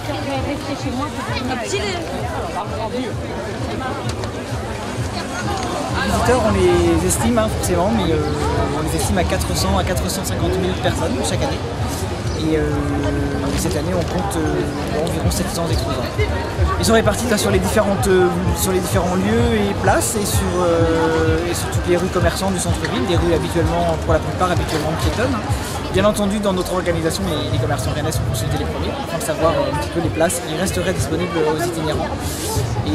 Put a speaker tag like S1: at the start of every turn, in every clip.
S1: Les visiteurs, on les estime forcément, mais on les estime à 400 à 450 000 personnes chaque année. Et cette année, on compte environ 700 exposants. Ils sont répartis sur les différents lieux et places et sur toutes les rues commerçantes du centre-ville, des rues habituellement, pour la plupart habituellement piétonnes. Bien entendu, dans notre organisation, les commerçants rennais sont consultés les premiers afin de savoir un petit peu les places qui resteraient disponibles aux itinérants. Et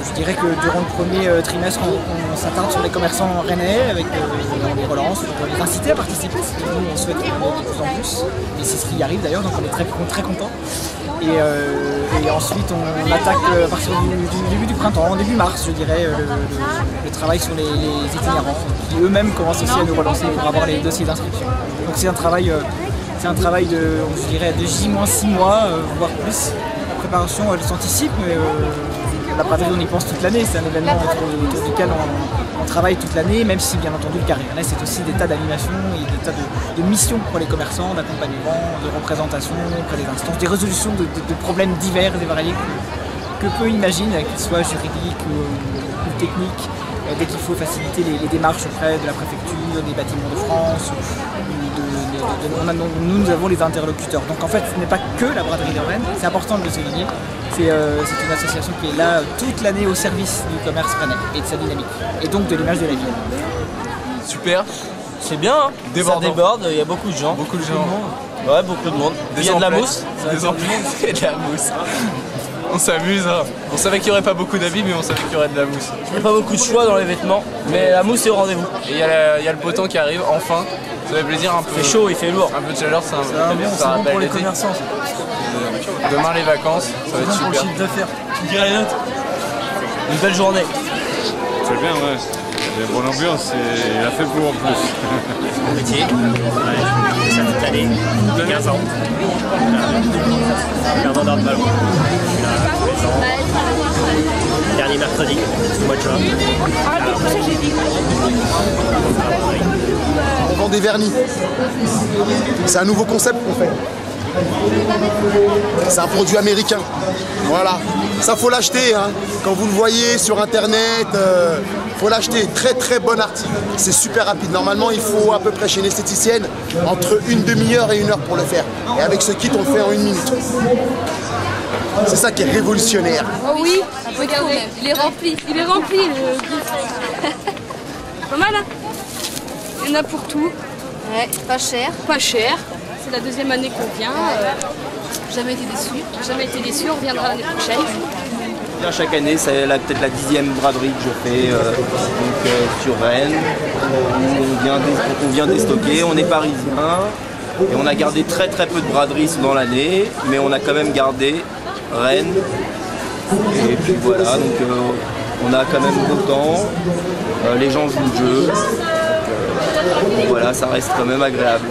S1: je dirais que durant le premier trimestre, on s'attarde sur les commerçants rennais avec on les relance pour les inciter à participer. Nous, on souhaite de plus en plus, et c'est ce qui arrive d'ailleurs, donc on est très contents. Et ensuite, on attaque à partir du début du printemps, début mars, je dirais, le travail sur les itinérants, qui eux-mêmes commencent aussi à nous relancer pour avoir les dossiers d'inscription. Donc c'est un travail de, je dirais, de J-6 mois, voire plus. La préparation, elle s'anticipe, mais la braderie, on y pense toute l'année. C'est un événement autour duquel on travaille toute l'année, même si, bien entendu, le carré rennais, c'est aussi des tas d'animations et des tas de missions pour les commerçants, d'accompagnement, de représentation auprès des instances, des résolutions de problèmes divers et variés que peut imaginer, qu'ils soient juridiques ou techniques, dès qu'il faut faciliter les démarches auprès de la préfecture, des bâtiments de France. Nous avons les interlocuteurs. Donc en fait, ce n'est pas que la braderie de Rennes, c'est important de le souligner. C'est une association qui est là toute l'année au service du commerce rennais et de sa dynamique, et donc de l'image de la ville.
S2: Super,
S3: c'est bien, hein. Ça déborde, il y a beaucoup de gens.
S2: Beaucoup de gens.
S3: Ouais, beaucoup de monde. Il y a de la mousse.
S2: Des emplettes et de la mousse. On s'amuse, hein. On savait qu'il n'y aurait pas beaucoup d'habits, mais on savait qu'il y aurait de la mousse.
S3: Il n'y a pas beaucoup de choix dans les vêtements, mais la mousse est au rendez-vous.
S2: Et il y a le beau temps qui arrive, enfin. Ça fait plaisir un peu.
S3: Il fait chaud, il fait lourd.
S2: Un peu de chaleur, c'est
S1: bon pour les commerçants.
S2: Demain les vacances, ça va être super.
S1: Pour le chiffre d'affaires.
S3: Tu dirais les notes. Une belle journée.
S4: C'est bien, ouais. Il y a une bonne ambiance et il a fait beau en plus.
S5: Mon métier, ouais, ça toute l'année, 15 ans. Perdant dans le ballon. Je suis là tous les ans. Dernier mercredi du mois de juin.
S6: On vend des vernis. C'est un nouveau concept qu'on fait. C'est un produit américain. Voilà. Ça faut l'acheter, hein. Quand vous le voyez sur internet, faut l'acheter. Très bon article. C'est super rapide. Normalement, il faut à peu près chez une esthéticienne entre une demi-heure et 1 heure pour le faire. Et avec ce kit, on le fait en 1 minute. C'est ça qui est révolutionnaire.
S7: Oh oui, regardez, il est rempli le gif. Pas mal, hein. Il y en a pour tout.
S8: Ouais, pas cher.
S7: Pas cher. C'est la deuxième année qu'on vient. Jamais été déçu. Jamais été déçu, on reviendra l'année prochaine.
S3: Chaque année, c'est peut-être la 10e braderie que je fais sur Rennes. On vient déstocker, on est parisien. Et on a gardé très peu de braderies dans l'année, mais on a quand même gardé Rennes. Et puis voilà, donc on a quand même beau temps, les gens jouent le jeu. Voilà, ça reste quand même agréable.